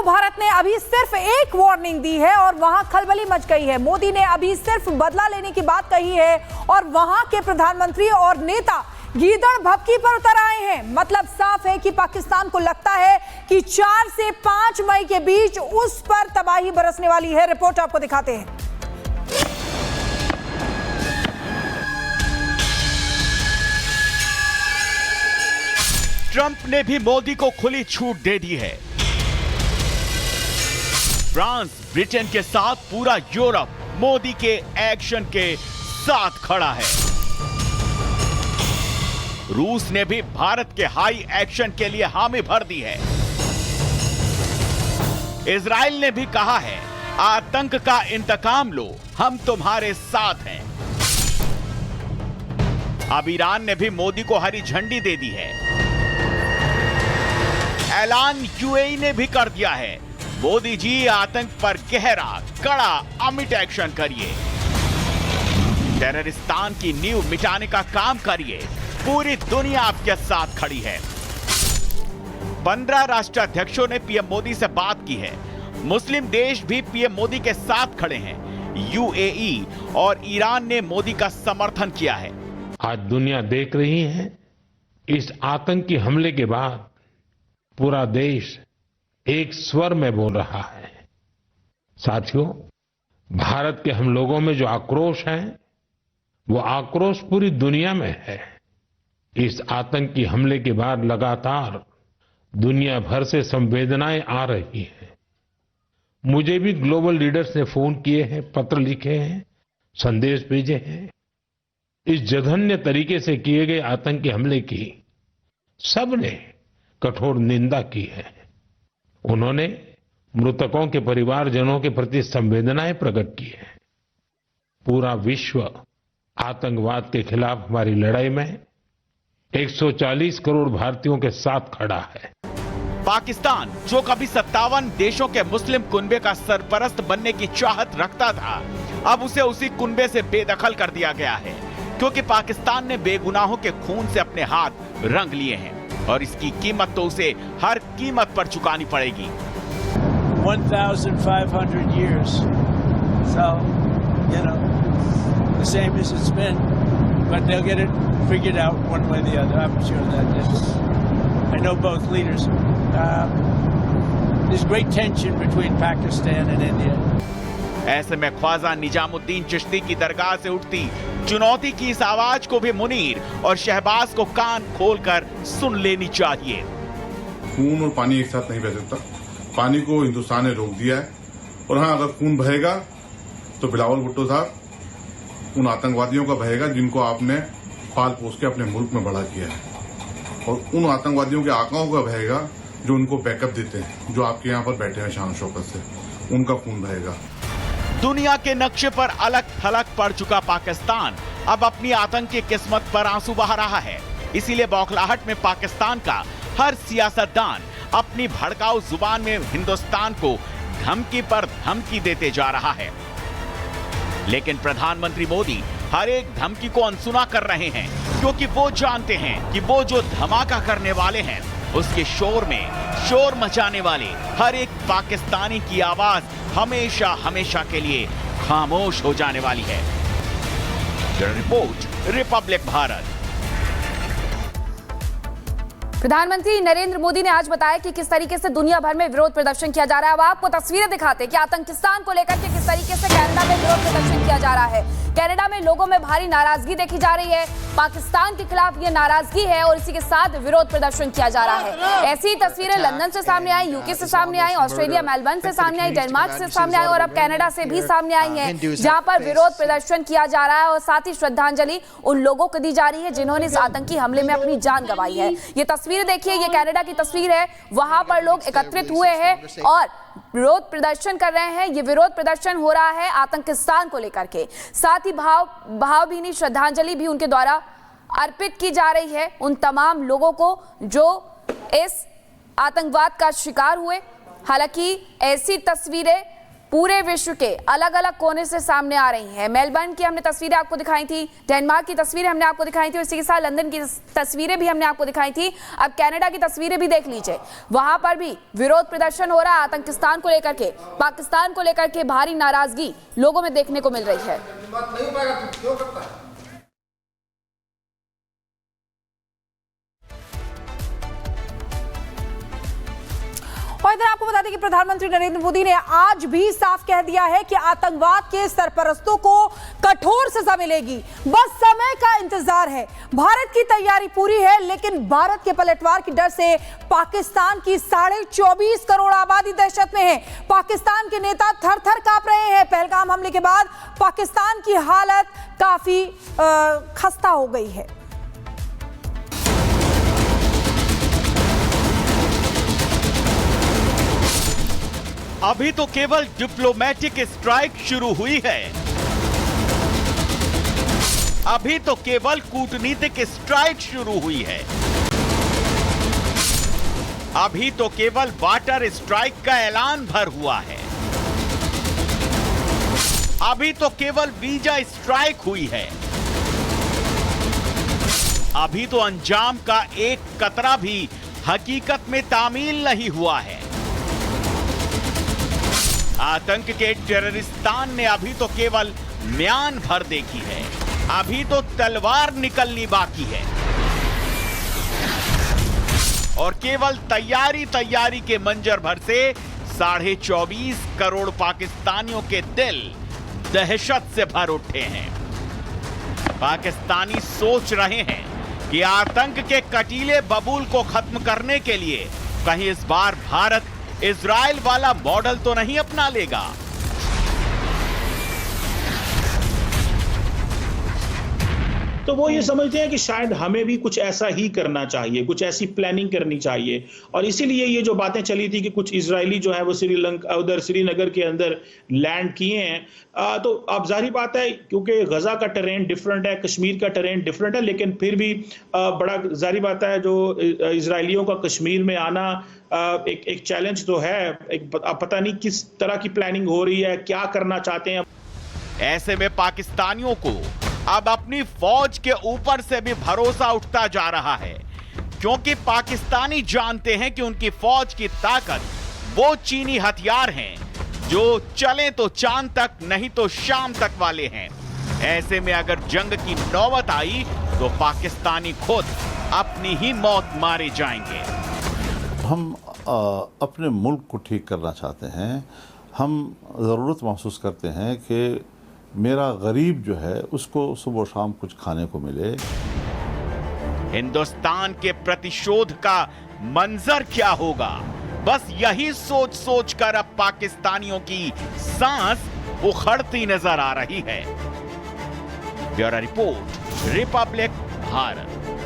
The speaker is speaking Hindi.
भारत ने अभी सिर्फ एक वार्निंग दी है और वहां खलबली मच गई है। मोदी ने अभी सिर्फ बदला लेने की बात कही है और वहां के प्रधानमंत्री और नेता गीदड़ भभकी पर उतर आए हैं। मतलब साफ है कि पाकिस्तान को लगता है कि 4 से 5 मई के बीच उस पर तबाही बरसने वाली है। रिपोर्ट आपको दिखाते हैं। ट्रंप ने भी मोदी को खुली छूट दे दी है। फ्रांस, ब्रिटेन के साथ पूरा यूरोप मोदी के एक्शन के साथ खड़ा है। रूस ने भी भारत के हाई एक्शन के लिए हामी भर दी है। इजराइल ने भी कहा है, आतंक का इंतकाम लो, हम तुम्हारे साथ हैं। अब ईरान ने भी मोदी को हरी झंडी दे दी है। ऐलान यूएई ने भी कर दिया है, मोदी जी आतंक पर गहरा, कड़ा, अमिट एक्शन करिए, टेररिस्तान की नींव मिटाने का काम करिए, पूरी दुनिया आपके साथ खड़ी है। 15 राष्ट्राध्यक्षों ने पीएम मोदी से बात की है। मुस्लिम देश भी पीएम मोदी के साथ खड़े हैं। यूएई और ईरान ने मोदी का समर्थन किया है। आज दुनिया देख रही है, इस आतंकी हमले के बाद पूरा देश एक स्वर में बोल रहा है। साथियों, भारत के हम लोगों में जो आक्रोश है, वो आक्रोश पूरी दुनिया में है। इस आतंकी हमले के बाद लगातार दुनिया भर से संवेदनाएं आ रही हैं। मुझे भी ग्लोबल लीडर्स ने फोन किए हैं, पत्र लिखे हैं, संदेश भेजे हैं। इस जघन्य तरीके से किए गए आतंकी हमले की सबने कठोर निंदा की है। उन्होंने मृतकों के परिवारजनों के प्रति संवेदनाएं प्रकट की है। पूरा विश्व आतंकवाद के खिलाफ हमारी लड़ाई में 140 करोड़ भारतीयों के साथ खड़ा है। पाकिस्तान, जो कभी 57 देशों के मुस्लिम कुनबे का सरपरस्त बनने की चाहत रखता था, अब उसे उसी कुनबे से बेदखल कर दिया गया है, क्योंकि पाकिस्तान ने बेगुनाहों के खून से अपने हाथ रंग लिए हैं और इसकी कीमत तो उसे हर कीमत पर चुकानी पड़ेगी। 1,500 years, so the same as it's been, but they'll get it figured out one way or the other. I'm sure that is. I know both leaders. There's great tension between Pakistan and India. ऐसे में ख्वाजा निजामुद्दीन चिश्ती की दरगाह से उठती चुनौती की इस आवाज को भी मुनीर और शहबाज को कान खोलकर सुन लेनी चाहिए। खून और पानी एक साथ नहीं बह सकता। पानी को हिंदुस्तान ने रोक दिया है, और हाँ, अगर खून बहेगा तो बिलावल भुट्टो साहब उन आतंकवादियों का बहेगा जिनको आपने पाल पोस के अपने मुल्क में बड़ा किया है, और उन आतंकवादियों के आकाओं का बहेगा जो उनको बैकअप देते हैं, जो आपके यहाँ पर बैठे हैं शान शौकत से, उनका खून बहेगा। दुनिया के नक्शे पर अलग थलग पड़ चुका पाकिस्तान अब अपनी आतंकी किस्मत पर आंसू बहा रहा है। इसीलिए बौखलाहट में पाकिस्तान का हर सियासतदान अपनी भड़काऊ जुबान में हिंदुस्तान को धमकी पर धमकी देते जा रहा है। लेकिन प्रधानमंत्री मोदी हर एक धमकी को अनसुना कर रहे हैं, क्योंकि वो जानते हैं कि वो जो धमाका करने वाले हैं, उसके शोर में शोर मचाने वाले हर एक पाकिस्तानी की आवाज हमेशा हमेशा के लिए खामोश हो जाने वाली है। Report, Republic Bharat. प्रधानमंत्री नरेंद्र मोदी ने आज बताया कि किस तरीके से दुनिया भर में विरोध प्रदर्शन किया जा रहा है। अब आपको तस्वीरें दिखाते हैं कि आतंकिस्तान को लेकर के किस तरीके से कनाडा में विरोध प्रदर्शन किया जा रहा है। कनाडा में लोगों में भारी नाराजगी देखी जा रही है। पाकिस्तान के खिलाफ ये नाराजगी है और इसी के साथ विरोद प्रदर्शन किया जा रहा है। ऐसी ही तस्वीरें लंदन से सामने आई, यूके से सामने आई, ऑस्ट्रेलिया मेलबर्न से सामने आई, डेनमार्क से सामने आई और अब कनाडा से भी सामने आई है, जहां पर विरोध प्रदर्शन किया जा रहा है और साथ ही श्रद्धांजलि उन लोगों को दी जा रही है जिन्होंने इस आतंकी हमले में अपनी जान गंवाई है। ये तस्वीर देखिए, ये कनाडा की तस्वीर है। वहां पर लोग एकत्रित हुए हैं और विरोध प्रदर्शन कर रहे हैं। ये विरोध प्रदर्शन हो रहा है आतंकिस्तान को लेकर के। साथ ही भावभीनी श्रद्धांजलि भी उनके द्वारा अर्पित की जा रही है उन तमाम लोगों को जो इस आतंकवाद का शिकार हुए। हालांकि ऐसी तस्वीरें पूरे विश्व के अलग अलग कोने से सामने आ रही हैं। मेलबर्न की हमने तस्वीरें आपको दिखाई थी, डेनमार्क की तस्वीरें हमने आपको दिखाई थी, इसी के साथ लंदन की तस्वीरें भी हमने आपको दिखाई थी। अब कनाडा की तस्वीरें भी देख लीजिए, वहां पर भी विरोध प्रदर्शन हो रहा है आतंकिस्तान को लेकर के, पाकिस्तान को लेकर के भारी नाराजगी लोगों में देखने को मिल रही है। और इधर आपको बता दें कि प्रधानमंत्री नरेंद्र मोदी ने आज भी साफ कह दिया है कि आतंकवाद के सरपरस्तों को कठोर सजा मिलेगी, बस समय का इंतजार है। भारत की तैयारी पूरी है, लेकिन भारत के पलटवार की डर से पाकिस्तान की 24.5 करोड़ आबादी दहशत में है। पाकिस्तान के नेता थर थर कांप रहे हैं। पहलगाम हमले के बाद पाकिस्तान की हालत काफी खस्ता हो गई है। अभी तो केवल डिप्लोमेटिक स्ट्राइक शुरू हुई है, अभी तो केवल कूटनीतिक स्ट्राइक शुरू हुई है, अभी तो केवल वाटर स्ट्राइक का ऐलान भर हुआ है, अभी तो केवल वीजा स्ट्राइक हुई है, अभी तो अंजाम का एक कतरा भी हकीकत में तामील नहीं हुआ है। आतंक के टेररिस्तान ने अभी तो केवल म्यान भर देखी है, अभी तो तलवार निकलनी बाकी है और केवल तैयारी के मंजर भर से 24.5 करोड़ पाकिस्तानियों के दिल दहशत से भर उठे हैं। पाकिस्तानी सोच रहे हैं कि आतंक के कटीले बबूल को खत्म करने के लिए कहीं इस बार भारत इजराइल वाला मॉडल तो नहीं अपना लेगा। तो वो ये समझते हैं कि शायद हमें भी कुछ ऐसा ही करना चाहिए, कुछ ऐसी प्लानिंग करनी चाहिए, और इसीलिए ये जो बातें चली थी कि कुछ इजरायली जो है वो श्रीलंका उधर श्रीनगर के अंदर लैंड किए हैं। तो अब जाहिर बात है क्योंकि गजा का टेरेन डिफरेंट है, कश्मीर का टेरेन डिफरेंट है, लेकिन फिर भी बड़ा जाहिर बात है जो इजरायलियों का कश्मीर में आना एक चैलेंज तो है। पता नहीं किस तरह की प्लानिंग हो रही है, क्या करना चाहते हैं। ऐसे में पाकिस्तानियों को अब अपनी फौज के ऊपर से भी भरोसा उठता जा रहा है, क्योंकि पाकिस्तानी जानते हैं कि उनकी फौज की ताकत वो चीनी हथियार हैं जो चले तो चांद तक नहीं तो शाम तक वाले हैं। ऐसे में अगर जंग की नौबत आई तो पाकिस्तानी खुद अपनी ही मौत मारे जाएंगे। हम अपने मुल्क को ठीक करना चाहते हैं। हम ज़रूरत महसूस करते हैं कि मेरा गरीब जो है उसको सुबह शाम कुछ खाने को मिले। हिंदुस्तान के प्रतिशोध का मंजर क्या होगा, बस यही सोच सोच कर अब पाकिस्तानियों की सांस उखड़ती नजर आ रही है। Bureau report, Republic Bharat.